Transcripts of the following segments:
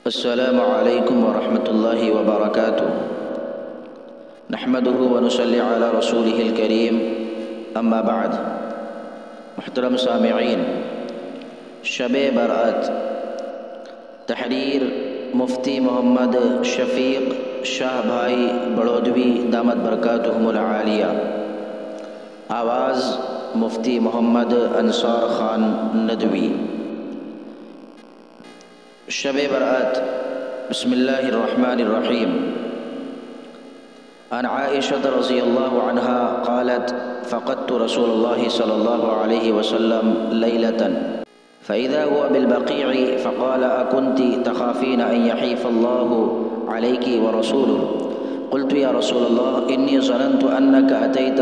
السلام علیکم ورحمۃ اللہ وبرکاتہ۔ نحمدہ ونصلی علی رسولہ الکریم، اما بعد۔ محترم سامعین، شب برأت تحریر مفتی محمد شفیق شاہ بھائی بڑودوی دامت برکاتہم العالیہ، آواز مفتی محمد انصار خان ندوی۔ شب برأت، بسم اللہ الرحمن الرحیم۔ عن عائشة رضی اللہ عنہا قالت فقدت رسول اللہ صلی اللہ علیہ وسلم لیلة فإذا هو بالبقيع فقال أكنت تخافين أن يحيف الله عليك ورسوله؟ قلت يا رسول الله إني ظننت أنك أتيت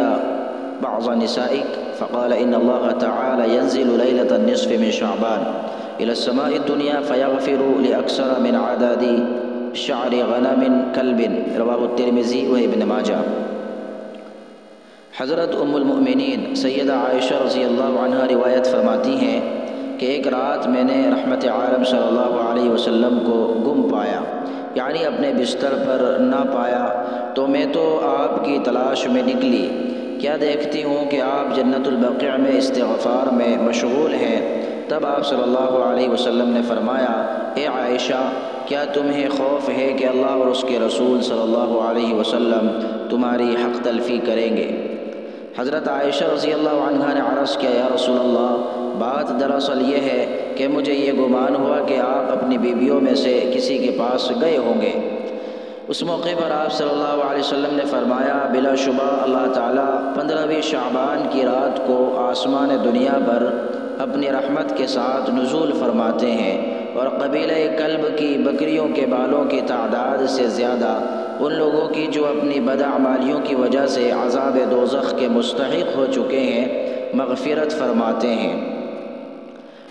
بعض نسائك، فقال إن الله تعالى ينزل ليلة النصف من شعبان إلى السماء الدنيا فيغفر لأكثر من عدد شعر غنم كلب، رواه الترمذی و ابن ماجہ۔ حضرت ام المؤمنین سیدہ عائشہ رضی اللہ عنہ روایت فرماتی ہیں کہ ایک رات میں نے رحمت عالم صلی اللہ علیہ وسلم کو گم پایا، یعنی اپنے بستر پر نہ پایا، تو میں تو آپ کی تلاش میں نکلی۔ کیا دیکھتی ہوں کہ آپ جنت البقیع میں استغفار میں مشغول ہیں۔ تب آپ صلی اللہ علیہ وسلم نے فرمایا، اے عائشہ، کیا تمہیں خوف ہے کہ اللہ اور اس کے رسول صلی اللہ علیہ وسلم تمہاری حق تلفی کریں گے؟ حضرت عائشہ رضی اللہ عنہا نے عرض کیا، یا رسول اللہ، بات دراصل یہ ہے کہ مجھے یہ گمان ہوا کہ آپ اپنی بیویوں میں سے کسی کے پاس گئے ہوں گے۔ اس موقع پر آپ صلی اللہ علیہ وسلم نے فرمایا، بلا شبہ اللہ تعالیٰ 15ویں شعبان کی رات کو آسمان دنیا پر اپنی رحمت کے ساتھ نزول فرماتے ہیں، اور قبیلہ کلب کی بکریوں کے بالوں کی تعداد سے زیادہ ان لوگوں کی جو اپنی بداعمالیوں کی وجہ سے عذاب دوزخ کے مستحق ہو چکے ہیں، مغفرت فرماتے ہیں۔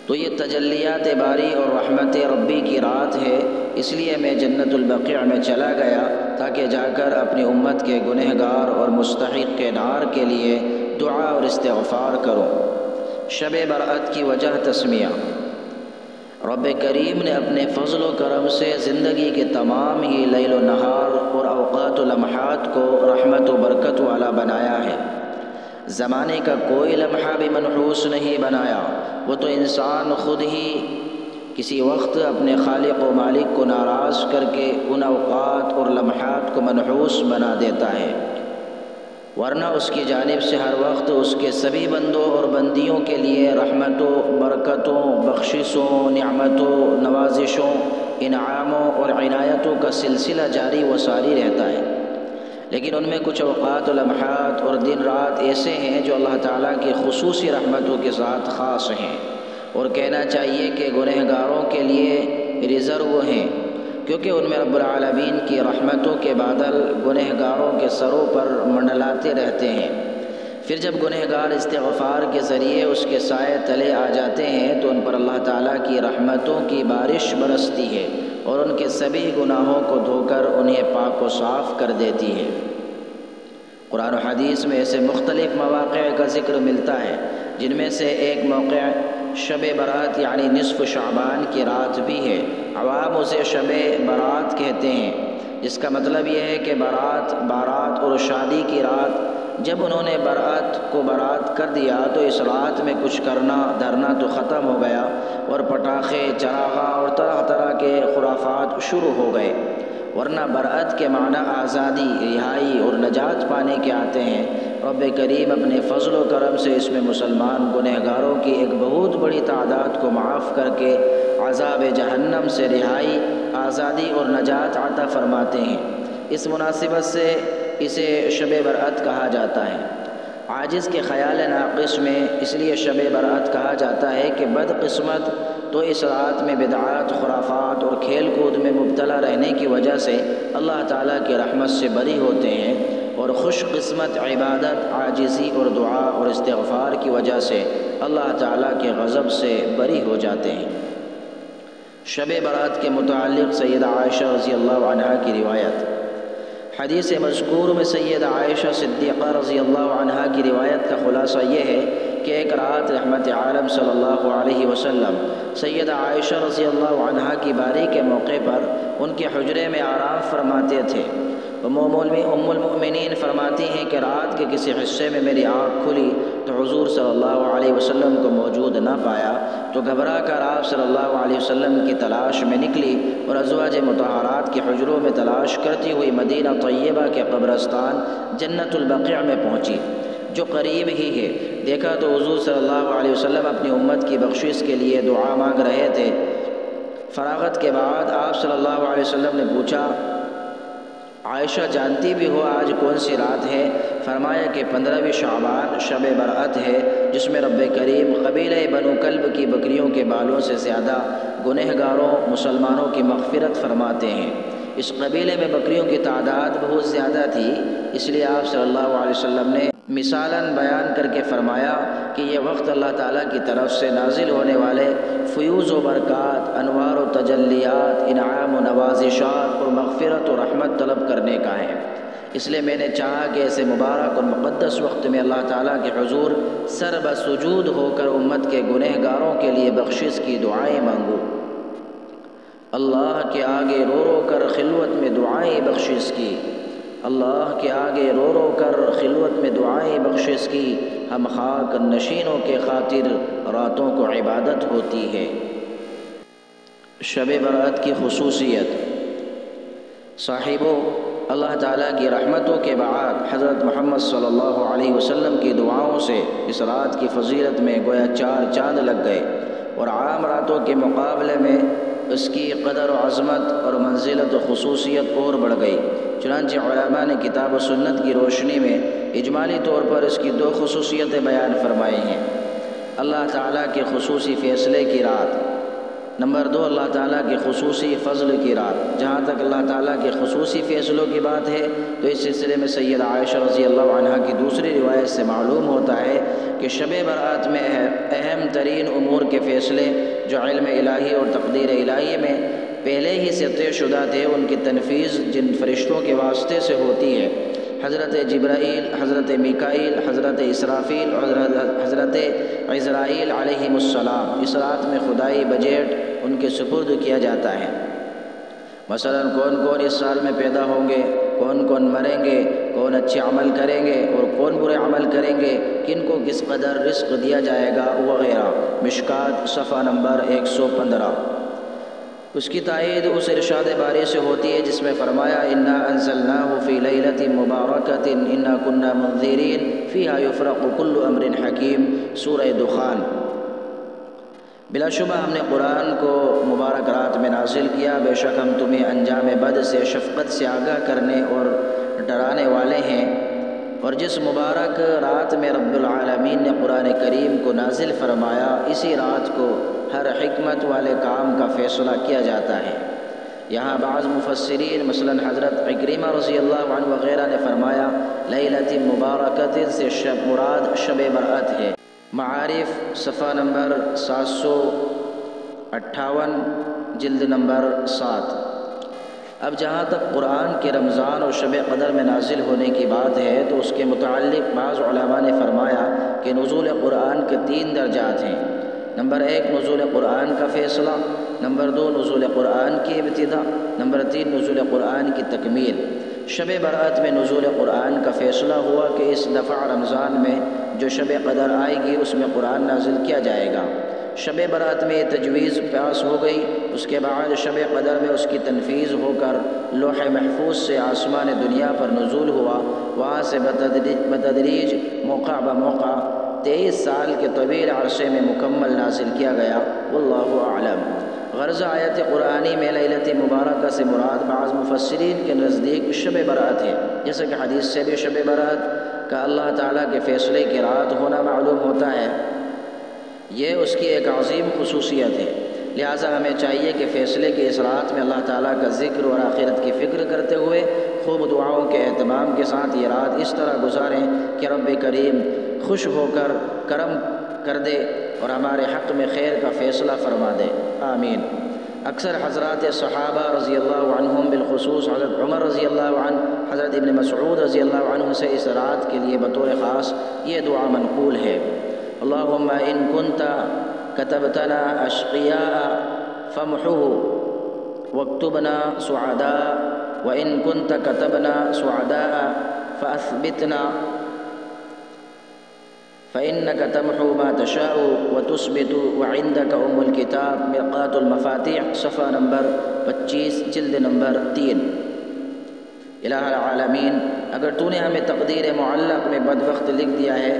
تو یہ تجلیات باری اور رحمت ربی کی رات ہے، اس لیے میں جنت البقیع میں چلا گیا تاکہ جا کر اپنی امت کے گنہگار اور مستحق نار کے لیے دعا اور استغفار کروں۔ شب برأت کی وجہ تسمیہ۔ رب کریم نے اپنے فضل و کرم سے زندگی کے تمام ہی لیل و نہار اور اوقات و لمحات کو رحمت و برکت والا بنایا ہے۔ زمانے کا کوئی لمحہ بھی منحوس نہیں بنایا، وہ تو انسان خود ہی کسی وقت اپنے خالق و مالک کو ناراض کر کے ان اوقات اور لمحات کو منحوس بنا دیتا ہے، ورنہ اس کی جانب سے ہر وقت اس کے سبھی بندوں اور بندیوں کے لیے رحمتوں، برکتوں، بخششوں، نعمتوں، نوازشوں، انعاموں اور عنایتوں کا سلسلہ جاری و ساری رہتا ہے۔ لیکن ان میں کچھ اوقات و لمحات اور دن رات ایسے ہیں جو اللہ تعالیٰ کی خصوصی رحمتوں کے ساتھ خاص ہیں، اور کہنا چاہیے کہ گنہگاروں کے لیے ریزرو ہیں، کیونکہ ان میں رب العالمین کی رحمتوں کے بادل گنہگاروں کے سروں پر منڈلاتے رہتے ہیں۔ پھر جب گنہگار استغفار کے ذریعے اس کے سائے تلے آ جاتے ہیں تو ان پر اللہ تعالیٰ کی رحمتوں کی بارش برستی ہے اور ان کے سبھی گناہوں کو دھو کر انہیں پاک و صاف کر دیتی ہے۔ قرآن و حدیث میں ایسے مختلف مواقع کا ذکر ملتا ہے، جن میں سے ایک موقع شب برات یعنی نصف شعبان کی رات بھی ہے۔ عوام اسے شب برات کہتے ہیں، جس کا مطلب یہ ہے کہ بارات اور شادی کی رات۔ جب انہوں نے برات کو برات کر دیا تو اس رات میں کچھ کرنا دھرنا تو ختم ہو گیا، اور پٹاخے، چراغاں اور طرح طرح کے خرافات شروع ہو گئے، ورنہ برات کے معنی آزادی، رہائی اور نجات پانے کے آتے ہیں۔ رب کریم اپنے فضل و کرم سے اس میں مسلمان گنہگاروں کی ایک بہت بڑی تعداد کو معاف کر کے عذاب جہنم سے رہائی، آزادی اور نجات عطا فرماتے ہیں۔ اس مناسبت سے اسے شب برأت کہا جاتا ہے۔ عاجز کے خیال ناقص میں اس لیے شب برأت کہا جاتا ہے کہ بد قسمت تو اس رات میں بدعات، خرافات اور کھیل کود میں مبتلا رہنے کی وجہ سے اللہ تعالیٰ کی رحمت سے بری ہوتے ہیں، اور خوش قسمت عبادت، عاجزی اور دعا اور استغفار کی وجہ سے اللہ تعالیٰ کے غضب سے بری ہو جاتے ہیں۔ شب برات کے متعلق سیدہ عائشہ رضی اللہ عنہا کی روایت۔ حدیث مذکور میں سیدہ عائشہ صدیقہ رضی اللہ عنہا کی روایت کا خلاصہ یہ ہے کہ ایک رات رحمت عالم صلی اللہ علیہ وسلم سیدہ عائشہ رضی اللہ عنہا کی باری کے موقع پر ان کے حجرے میں آرام فرماتے تھے۔ ام المؤمنین فرماتی ہیں کہ رات کے کسی حصے میں میری آنکھ کھلی تو حضور صلی اللہ علیہ وسلم کو موجود نہ پایا، تو گھبرا کر آپ صلی اللہ علیہ وسلم کی تلاش میں نکلی اور ازواج مطہرات کے حجروں میں تلاش کرتی ہوئی مدینہ طیبہ کے قبرستان جنت البقیع میں پہنچی، جو قریب ہی ہے۔ دیکھا تو حضور صلی اللہ علیہ وسلم اپنی امت کی بخشش کے لیے دعا مانگ رہے تھے۔ فراغت کے بعد آپ صلی اللہ علیہ وسلم نے پوچھا، عائشہ جانتی بھی ہو آج کون سی رات ہے؟ فرمایا کہ 15 شعبان شب برأت ہے، جس میں رب کریم قبیلہ بنو کلب کی بکریوں کے بالوں سے زیادہ گنہگاروں مسلمانوں کی مغفرت فرماتے ہیں۔ اس قبیلے میں بکریوں کی تعداد بہت زیادہ تھی، اس لیے آپ صلی اللہ علیہ وسلم نے مثالاً بیان کر کے فرمایا کہ یہ وقت اللہ تعالیٰ کی طرف سے نازل ہونے والے فیوز و برکات، انوار و تجلیات، انعام و نوازشات اور مغفرت و رحمت طلب کرنے کا ہے۔ اس لیے میں نے چاہا کہ ایسے مبارک اور مقدس وقت میں اللہ تعالیٰ کے حضور سر بسجود ہو کر امت کے گنہگاروں کے لیے بخشش کی دعائیں مانگوں۔ اللہ کے آگے رو رو کر خلوت میں دعائیں بخشش کی، اللہ کے آگے رو رو کر خلوت میں دعائیں بخشش کی، ہم خاک نشینوں کے خاطر راتوں کو عبادت ہوتی ہے۔ شب برأت کی خصوصیت۔ صاحبو، اللہ تعالیٰ کی رحمتوں کے بعد حضرت محمد صلی اللہ علیہ وسلم کی دعاؤں سے اس رات کی فضیلت میں گویا 4 چاند لگ گئے، اور عام راتوں کے مقابلے میں اس کی قدر و عظمت اور منزلت و خصوصیت اور بڑھ گئی۔ چنانچہ علماء نے کتاب و سنت کی روشنی میں اجمالی طور پر اس کی 2 خصوصیتیں بیان فرمائی ہیں۔ اللہ تعالیٰ کے خصوصی فیصلے کی رات، نمبر 2 اللہ تعالیٰ کے خصوصی فضل کی رات۔ جہاں تک اللہ تعالیٰ کے خصوصی فیصلوں کی بات ہے تو اس سلسلے میں سیدہ عائشہ رضی اللہ عنہا کی دوسری روایت سے معلوم ہوتا ہے کہ شب برأت میں اہم ترین امور کے فیصلے جو علم الہی اور تقدیر الہی میں پہلے ہی سے طے شدہ تھے، ان کی تنفیذ جن فرشتوں کے واسطے سے ہوتی ہے، حضرت جبرائیل، حضرت میکائیل، حضرت اسرافیل اور حضرت عزرائیل علیہم السلام، اس رات میں خدائی بجٹ ان کے سپرد کیا جاتا ہے۔ مثلا کون کون اس سال میں پیدا ہوں گے، کون کون مریں گے، کون اچھے عمل کریں گے اور کون برے عمل کریں گے، کن کو کس قدر رزق دیا جائے گا وغیرہ۔ مشکات صفحہ نمبر 115۔ اس کی تائید اس ارشاد باری سے ہوتی ہے جس میں فرمایا، انا انزلناہ فی لیلۃ مبارکۃ انا کنا منذرین فیہا یفرق کل امر حکیم، سورہ دخان۔ بلا شبہ ہم نے قرآن کو مبارک رات میں نازل کیا، بے شک ہم تمہیں انجام بد سے شفقت سے آگاہ کرنے اور ڈرانے والے ہیں۔ اور جس مبارک رات میں رب العالمین نے قرآن کریم کو نازل فرمایا، اسی رات کو ہر حکمت والے کام کا فیصلہ کیا جاتا ہے۔ یہاں بعض مفسرین مثلا حضرت عکرمہ رضی اللہ عنہ وغیرہ نے فرمایا لیلۃ مبارکۃ سے مراد شب برأت ہے۔ معارف صفحہ نمبر 758، جلد نمبر 7۔ اب جہاں تک قرآن کے رمضان اور شب قدر میں نازل ہونے کی بات ہے تو اس کے متعلق بعض علماء نے فرمایا کہ نزول قرآن کے 3 درجات ہیں۔ نمبر 1 نزول قرآن کا فیصلہ، نمبر 2 نزول قرآن کی ابتدا، نمبر 3 نزول قرآن کی تکمیل۔ شب برأت میں نزول قرآن کا فیصلہ ہوا کہ اس دفعہ رمضان میں جو شب قدر آئے گی اس میں قرآن نازل کیا جائے گا۔ شب برأت میں تجویز پاس ہو گئی، اس کے بعد شب قدر میں اس کی تنفیذ ہو کر لوح محفوظ سے آسمان دنیا پر نزول ہوا، وہاں سے بتدریج موقع بموقع 23 سال کے طویل عرصے میں مکمل نازل کیا گیا، واللہ اعلم۔ غرض آیت قرآنی میں لیلۃ مبارکہ سے مراد بعض مفسرین کے نزدیک شب برأت ہے، جیسا کہ حدیث سے بھی شب برأت کا اللہ تعالیٰ کے فیصلے کی رات ہونا معلوم ہوتا ہے۔ یہ اس کی ایک عظیم خصوصیت ہے، لہٰذا ہمیں چاہیے کہ فیصلے کی اس رات میں اللہ تعالیٰ کا ذکر اور آخرت کی فکر کرتے ہوئے خوب دعاؤں کے اہتمام کے ساتھ یہ رات اس طرح گزاریں کہ رب کریم خوش ہو کر کرم کر دے اور ہمارے حق میں خیر کا فیصلہ فرما دے، آمین۔ اکثر حضرات صحابہ رضی اللہ عنہم، بالخصوص حضرت عمر رضی اللہ عنہ، حضرت ابن مسعود رضی اللہ عنہ سے اس رات کے لیے بطور خاص یہ دعا منقول ہے، اللہم ان کنت کتبتنا اشقیاء فامحوہ واکتبنا سعداء وان کنت کتبنا سعداء فاثبتنا فإنك تمحو ما تشاء وتثبت وعندك الكتاب مرقات المفاتيح صفحہ نمبر 25 جلد نمبر 3۔ الہ العالمین، اگر تو نے ہمیں تقدیر معلق میں بدبخت لکھ دیا ہے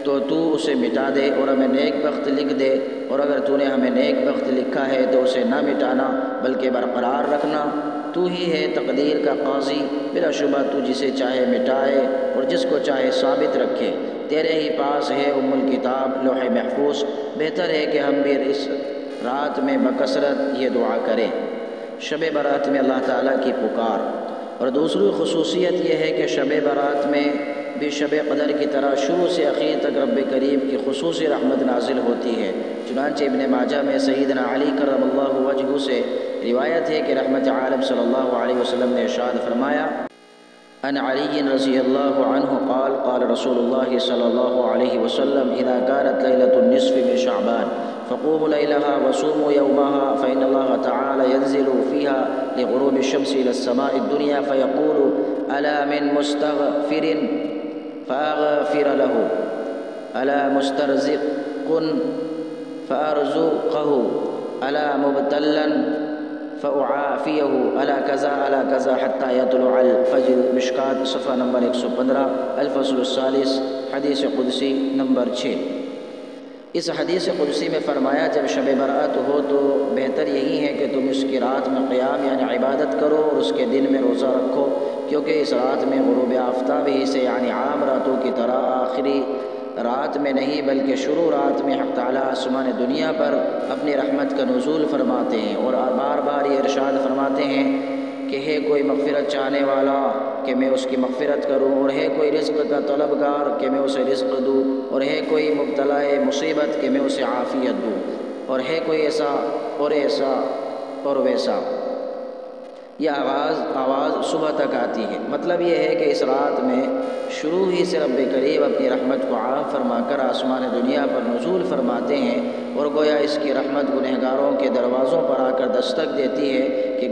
تو تو اسے مٹا دے اور ہمیں نیک بخت لکھ دے، اور اگر تو نے ہمیں نیک بخت لکھا ہے تو اسے نہ مٹانا بلکہ برقرار رکھنا۔ تو ہی ہے تقدیر کا قاضی، بلا شبہ تو جسے چاہے مٹائے اور جس کو چاہے ثابت رکھے۔ تیرے ہی پاس ہے الکتاب لوح محفوظ، بہتر ہے کہ ہم بھی اس رات میں بکثرت یہ دعا کریں۔ شب برات میں اللہ تعالیٰ کی پکار، اور دوسری خصوصیت یہ ہے کہ شب برات میں بھی شب قدر کی طرح شروع سے اخیر تک رب کریم کی خصوصی رحمت نازل ہوتی ہے۔ چنانچہ ابن ماجہ میں سیدنا علی کرم اللہ وجہہ سے روایت ہے کہ رحمت عالم صلی اللہ علیہ وسلم نے ارشاد فرمایا، عن علی رضی اللہ عنہ قال قال رسول اللہ صلی اللہ علیہ وسلم اذا كانت ليلة النصف من شعبان فقوموا ليلها وصوموا يومها فإن الله تعالى ينزل فيها لغروب الشمس إلى السماء الدنيا فيقول ألا من مستغفر فأغفر له ألا مسترزق فأرزقه ألا مبتلا فأعافيه ألا كذا حتى يطلع الفجر۔ مشکات صفحہ نمبر 115 الفصل الثالث حدیث قدسی نمبر 6۔ اس حدیث قدسی میں فرمایا جب شب برات ہو تو بہتر یہی ہے کہ تم اس کی رات میں قیام یعنی عبادت کرو اور اس کے دن میں روزہ رکھو، کیونکہ اس رات میں غروب آفتاب ہی سے یعنی عام راتوں کی طرح آخری رات میں نہیں بلکہ شروع رات میں حق تعالیٰ آسمان دنیا پر اپنی رحمت کا نزول فرماتے ہیں، اور بار بار یہ ارشاد فرماتے ہیں کہ ہے کوئی مغفرت چاہنے والا کہ میں اس کی مغفرت کروں، اور ہے کوئی رزق کا طلبگار کہ میں اسے رزق دوں، اور ہے کوئی مبتلا مصیبت کہ میں اسے عافیت دوں، اور ہے کوئی ایسا اور ایسا اور ویسا۔ یہ آواز صبح تک آتی ہے۔ مطلب یہ ہے کہ اس رات میں شروع ہی سے رب کریم اپنی رحمت کو عام فرما کر آسمان دنیا پر نزول فرماتے ہیں، اور گویا اس کی رحمت گنہگاروں کے دروازوں پر آ کر دستک دیتی ہے کہ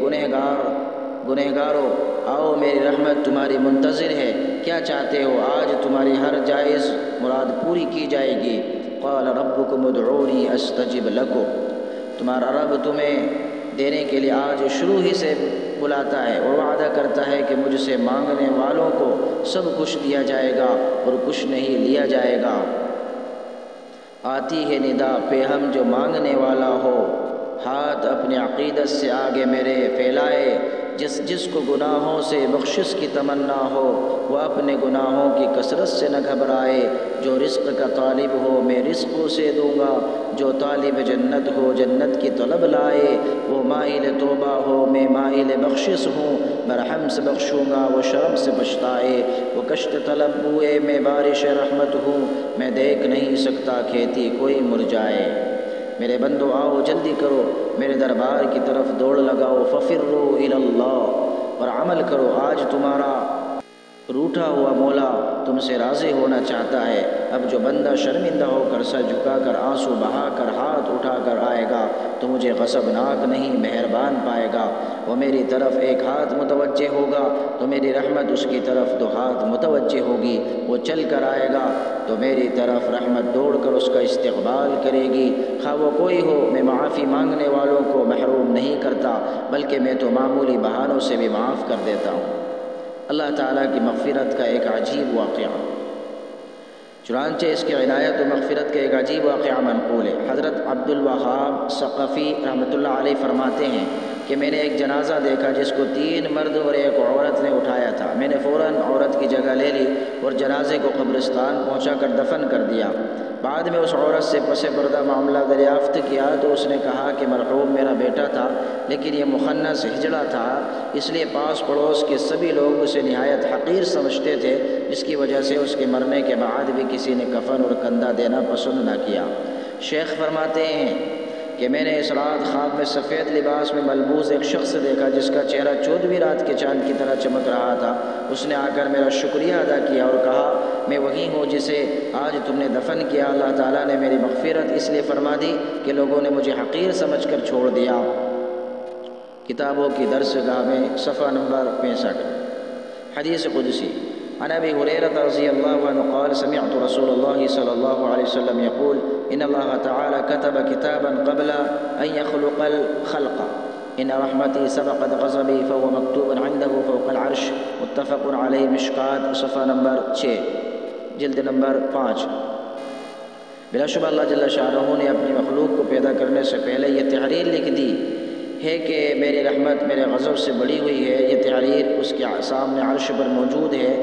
گنہگاروں آؤ میری رحمت تمہاری منتظر ہے، کیا چاہتے ہو، آج تمہاری ہر جائز مراد پوری کی جائے گی۔ قال ربکم ادعونی استجب لکم، تمہارا رب تمہیں دینے کے لیے آج شروع ہی سے بلاتا ہے اور وعدہ کرتا ہے کہ مجھ سے مانگنے والوں کو سب کچھ دیا جائے گا اور کچھ نہیں لیا جائے گا۔ آتی ہے ندا پہ ہم جو مانگنے والا ہو، ہاتھ اپنے عقیدت سے آگے میرے پھیلائے، جس کو گناہوں سے بخشش کی تمنا ہو وہ اپنے گناہوں کی کثرت سے نہ گھبرائے۔ جو رزق کا طالب ہو میں رزق اسے دوں گا، جو طالب جنت ہو جنت کی طلب لائے، وہ مائل توبہ ہو میں مائل بخشش ہوں، مرحم سے بخشوں گا وہ شرم سے پچھتائے، وہ کشت طلب ہوئے میں بارش رحمت ہوں، میں دیکھ نہیں سکتا کھیتی کوئی مرجائے۔ میرے بندو آؤ جلدی کرو میرے دربار کی طرف دوڑ لگاؤ، ففروا الی اللہ، اور عمل کرو، آج تمہارا روٹھا ہوا مولا تم سے راضی ہونا چاہتا ہے۔ اب جو بندہ شرمندہ ہو کر سر جھکا کر آنسو بہا کر ہاتھ اٹھا کر آئے گا تو مجھے غضبناک نہیں مہربان پائے گا، وہ میری طرف ایک ہاتھ متوجہ ہوگا تو میری رحمت اس کی طرف دو ہاتھ متوجہ ہوگی، وہ چل کر آئے گا تو میری طرف رحمت دوڑ کر اس کا استقبال کرے گی، خواہ وہ کوئی ہو۔ میں معافی مانگنے والوں کو محروم نہیں کرتا بلکہ میں تو معمولی بہانوں سے بھی معاف کر دیتا ہوں۔ اللہ تعالیٰ کی مغفرت کا ایک عجیب واقعہ، چنانچہ اس کی عنایت و مغفرت کا ایک عجیب واقعہ منقول ہے۔ حضرت عبد الوہاب ثقفی رحمۃ اللہ علیہ فرماتے ہیں کہ میں نے ایک جنازہ دیکھا جس کو 3 مرد اور ایک عورت نے اٹھایا تھا۔ میں نے فوراً عورت کی جگہ لے لی اور جنازے کو قبرستان پہنچا کر دفن کر دیا۔ بعد میں اس عورت سے پس پردہ معاملہ دریافت کیا تو اس نے کہا کہ مرحوم میرا بیٹا تھا لیکن یہ مخنث ہجڑا تھا، اس لیے پاس پڑوس کے سبھی لوگ اسے نہایت حقیر سمجھتے تھے، جس کی وجہ سے اس کے مرنے کے بعد بھی کسی نے کفن اور کندھا دینا پسند نہ کیا۔ شیخ فرماتے ہیں کہ میں نے اس رات خواب میں سفید لباس میں ملبوس ایک شخص دیکھا جس کا چہرہ 14ویں رات کے چاند کی طرح چمک رہا تھا۔ اس نے آ کر میرا شکریہ ادا کیا اور کہا میں وہی ہوں جسے آج تم نے دفن کیا۔ اللہ تعالیٰ نے میری مغفرت اس لیے فرما دی کہ لوگوں نے مجھے حقیر سمجھ کر چھوڑ دیا۔ کتابوں کی درسگاہ میں صفحہ نمبر 65۔ حدیث قدسی عن ابی ہریرہ رضی اللہ عنہ قال سمعت رسول اللہ صلی اللہ علیہ وسلم یقول ان اللہ تعالی كتب كتابا قبل ان يخلق الخلق ان رحمتی سبقت غضبی فهو مکتوب عنده فوق العرش متفق علیہ۔ مشکات صفحہ نمبر 6 جلد نمبر 5۔ بلا شبہ اللہ جل شانہ نے اپنی مخلوق کو پیدا کرنے سے پہلے یہ تحریر لکھ دی ہے کہ میری رحمت میرے غضب سے بڑی ہوئی ہے۔ یہ تحریر اس کے سامنے عرش پر موجود ہے۔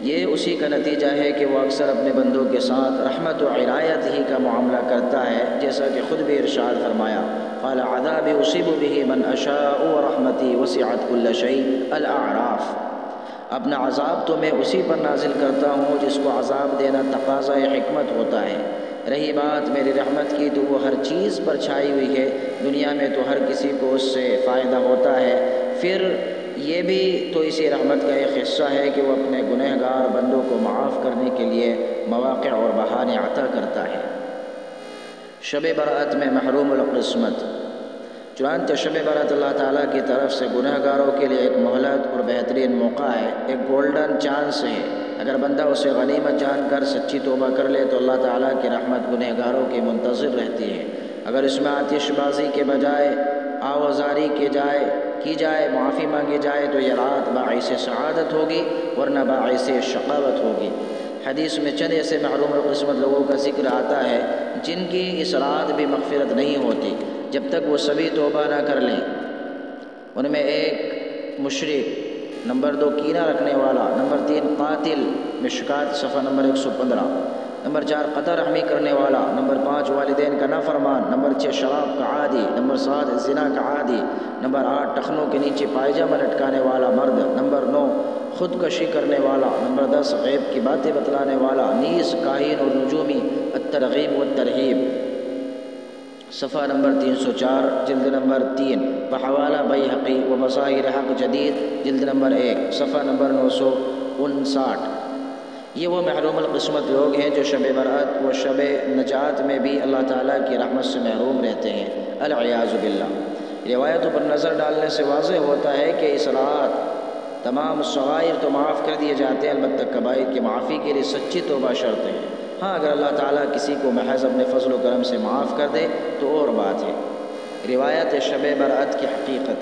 یہ اسی کا نتیجہ ہے کہ وہ اکثر اپنے بندوں کے ساتھ رحمت و عنایت ہی کا معاملہ کرتا ہے، جیسا کہ خود بھی ارشاد فرمایا قال عذابی اصیب به من اشاء ورحمتی وسعت کل شیء۔ الاعراف۔ اپنا عذاب تو میں اسی پر نازل کرتا ہوں جس کو عذاب دینا تقاضۂ حکمت ہوتا ہے۔ رہی بات میری رحمت کی تو وہ ہر چیز پر چھائی ہوئی ہے، دنیا میں تو ہر کسی کو اس سے فائدہ ہوتا ہے، پھر یہ بھی تو اسی رحمت کا ایک حصہ ہے کہ وہ اپنے گنہگار بندوں کو معاف کرنے کے لیے مواقع اور بہانے عطا کرتا ہے۔ شب برأت میں محروم القسمت۔ چنانچہ شب برأت اللہ تعالیٰ کی طرف سے گنہگاروں کے لیے ایک مہلت اور بہترین موقع ہے، ایک گولڈن چانس ہے۔ اگر بندہ اسے غنیمت جان کر سچی توبہ کر لے تو اللہ تعالیٰ کی رحمت گنہگاروں کی منتظر رہتی ہے۔ اگر اس میں آتش بازی کے بجائے آوازاری کی جائے معافی مانگی جائے تو یہ رات باعث سعادت ہوگی ورنہ باعث شقاوت ہوگی۔ حدیث میں چند ایسے محروم القسمت لوگوں کا ذکر آتا ہے جن کی اس رات بھی مغفرت نہیں ہوتی جب تک وہ سبھی توبہ نہ کر لیں۔ ان میں ایک مشرک، نمبر 2 کینہ رکھنے والا، نمبر 3 قاتل، مشکات صفحہ نمبر 115، نمبر 4 قطع رحمی کرنے والا، نمبر 5 والدین کا نافرمان، نمبر 6 شراب کا عادی، نمبر 7 زنا کا عادی، نمبر 8 ٹخنوں کے نیچے پائجامہ لٹکانے والا مرد، نمبر 9 خودکشی کرنے والا، نمبر 10 غیب کی باتیں بتلانے والا، نیز کاہن اور نجومی، الترغیب والترہیب صفحہ نمبر 304 جلد نمبر 3 بحوالہ بیہقی و بصائر حق جدید جلد نمبر 1 صفحہ نمبر 959۔ یہ وہ محروم القسمت لوگ ہیں جو شب برأت و شب نجات میں بھی اللہ تعالیٰ کی رحمت سے محروم رہتے ہیں، العیاذ باللہ۔ روایتوں پر نظر ڈالنے سے واضح ہوتا ہے کہ اس رات تمام صغائر تو معاف کر دیے جاتے ہیں، البتہ کبائر کی معافی کے لیے سچی توبہ شرط ہے۔ ہاں اگر اللہ تعالیٰ کسی کو محض اپنے فضل و کرم سے معاف کر دے تو اور بات ہے۔ روایت شب برأت کی حقیقت۔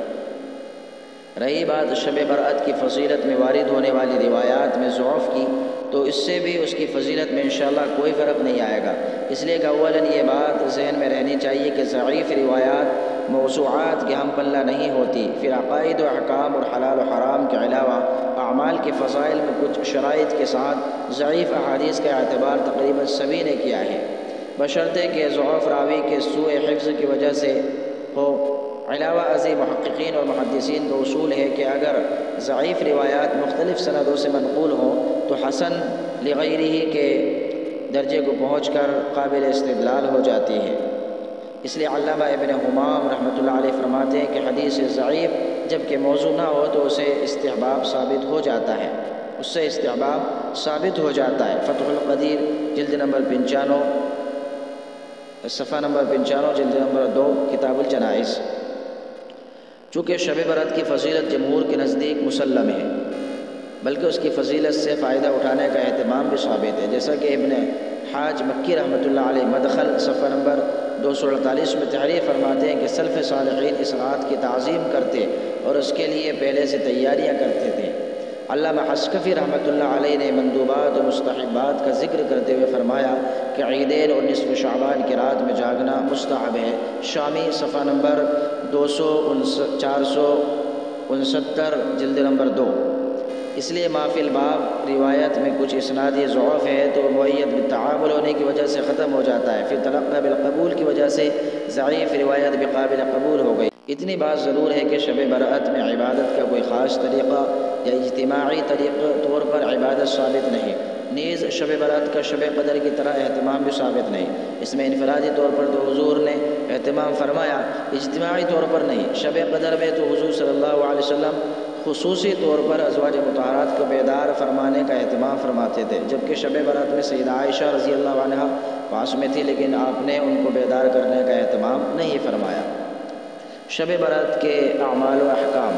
رہی بات شب برأت کی فضیلت میں وارد ہونے والی روایات میں ضعف کی تو اس سے بھی اس کی فضیلت میں انشاءاللہ کوئی فرق نہیں آئے گا، اس لیے کہ اولاً یہ بات ذہن میں رہنی چاہیے کہ ضعیف روایات موضوعات کے ہم پلہ نہیں ہوتی، پھر عقائد و احکام اور حلال و حرام کے علاوہ اعمال کے فضائل میں کچھ شرائط کے ساتھ ضعیف احادیث کا اعتبار تقریباً سبھی نے کیا ہے، بشرطے کہ ضعف راوی کے سوء حفظ کی وجہ سے ہو۔ علاوہ ازیں محققین اور محدثین کا اصول ہے کہ اگر ضعیف روایات مختلف سندوں سے منقول ہوں تو حسن لغیرہ کے درجے کو پہنچ کر قابل استدلال ہو جاتی ہے۔ اس لیے علامہ ابن حمام رحمۃ اللہ علیہ فرماتے ہیں کہ حدیث ضعیف جب کہ موضوع نہ ہو تو اسے استحباب ثابت ہو جاتا ہے، اس سے استحباب ثابت ہو جاتا ہے۔ فتح القدیر جلد نمبر 95 صفحہ نمبر 95 جلد نمبر 2 کتاب الجنائز۔ چونکہ شب برأت کی فضیلت جمہور کے نزدیک مسلم ہے، بلکہ اس کی فضیلت سے فائدہ اٹھانے کا اہتمام بھی ثابت ہے، جیسا کہ ابن حاج مکی رحمۃ اللہ علیہ مدخل صفحہ نمبر 248 میں تحریر فرماتے ہیں کہ سلف صالحین اس رات کی تعظیم کرتے اور اس کے لیے پہلے سے تیاریاں کرتے تھے۔ علامہ حسکفی رحمۃ اللہ علیہ نے مندوبات و مستحبات کا ذکر کرتے ہوئے فرمایا کہ عیدین اور نصف شعبان کی رات میں جاگنا مستحب ہے، شامی صفحہ نمبر 469 جلد نمبر 2۔ اس لیے مافی الباب روایت میں کچھ اسنادی ضعف ہے تو معید بالتعامل ہونے کی وجہ سے ختم ہو جاتا ہے، پھر تلقی بالقبول کی وجہ سے ضعیف روایت بھی قابل قبول ہو گئی۔ اتنی بات ضرور ہے کہ شب برأت میں عبادت کا کوئی خاص طریقہ یا اجتماعی طریقے طور پر عبادت ثابت نہیں، نیز شب برأت کا شب قدر کی طرح اہتمام بھی ثابت نہیں۔ اس میں انفرادی طور پر تو حضور نے اہتمام فرمایا، اجتماعی طور پر نہیں۔ شب قدر میں تو حضور صلی اللہ علیہ وسلم خصوصی طور پر ازواج مطہرات کو بیدار فرمانے کا اہتمام فرماتے تھے، جبکہ شب برات میں سیدہ عائشہ رضی اللہ عنہا پاس میں تھی، لیکن آپ نے ان کو بیدار کرنے کا اہتمام نہیں فرمایا۔ شب برات کے اعمال و احکام،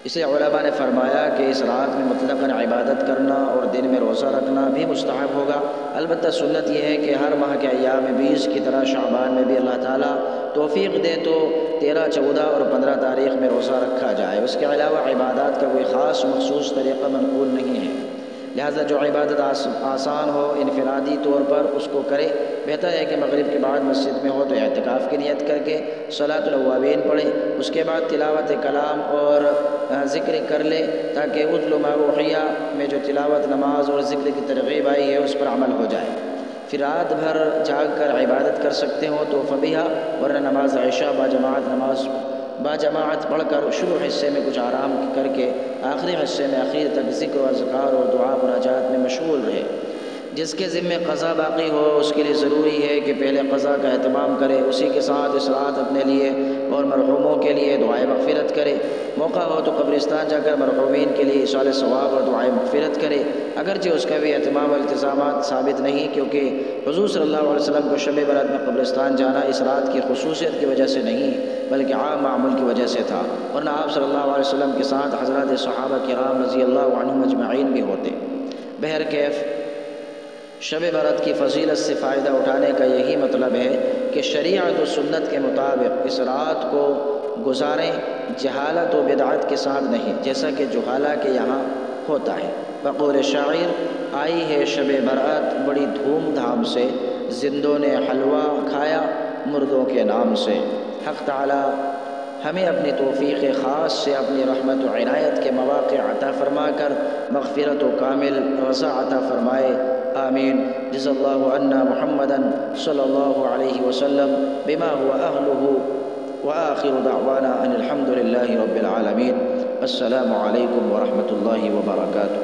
اسے علماء نے فرمایا کہ اس رات میں مطلقاً عبادت کرنا اور دن میں روزہ رکھنا بھی مستحب ہوگا۔ البتہ سنت یہ ہے کہ ہر ماہ کے ایام 20 کی طرح شعبان میں بھی اللہ تعالیٰ توفیق دے تو 13، 14 اور 15 تاریخ میں روزہ رکھا جائے۔ اس کے علاوہ عبادات کا کوئی خاص مخصوص طریقہ منقول نہیں ہے، لہذا جو عبادت آسان ہو انفرادی طور پر اس کو کرے۔ بہتر ہے کہ مغرب کے بعد مسجد میں ہو تو اعتکاف کی نیت کر کے صلاۃ الاوابین پڑھے، اس کے بعد تلاوت کلام اور ذکر کر لے، تاکہ اتل ما اوحی میں جو تلاوت، نماز اور ذکر کی ترغیب آئی ہے اس پر عمل ہو جائے۔ پھر رات بھر جاگ کر عبادت کر سکتے ہو تو فبیہا، ورنہ نماز عشاء باجماعت پڑھ کر شروع حصے میں کچھ آرام کر کے آخری حصے میں اخیر تک ذکر و اذکار اور دعا مناجات میں مشغول رہے۔ جس کے ذمے قضا باقی ہو اس کے لیے ضروری ہے کہ پہلے قضا کا اہتمام کرے، اسی کے ساتھ اس رات اپنے لیے اور مرحوموں کے لیے دعائے مغفرت کرے۔ موقع ہو تو قبرستان جا کر مرحومین کے لیے ایصال ثواب اور دعائے مغفرت کرے، اگرچہ اس کا بھی اہتمام اور التزامات ثابت نہیں، کیونکہ حضور صلی اللہ علیہ وسلم کو شب برات میں قبرستان جانا اس رات کی خصوصیت کی وجہ سے نہیں بلکہ عام معمول کی وجہ سے تھا، ورنہ آپ صلی اللہ علیہ وسلم کے ساتھ حضرات صحابہ کرام رضی اللہ عنہم اجمعین بھی ہوتے۔ بہرکیف شب برات کی فضیلت سے فائدہ اٹھانے کا یہی مطلب ہے کہ شریعت و سنت کے مطابق اس رات کو گزاریں، جہالت و بدعت کے ساتھ نہیں، جیسا کہ جہالہ کے یہاں ہوتا ہے۔ بقول شاعر، آئی ہے شب برات بڑی دھوم دھام سے، زندوں نے حلوہ کھایا مردوں کے نام سے۔ حق تعالی ہمیں اپنی توفیق خاص سے اپنی رحمت و عنایت کے مواقع عطا فرما کر مغفرت و کامل رضا عطا فرمائے، آمین۔ جزا اللہ عنا محمدا صلی اللہ علیہ وسلم بما هو اہلہ، وآخر دعوانا ان الحمد للہ رب العالمین۔ السلام علیکم ورحمۃ اللہ وبرکاتہ۔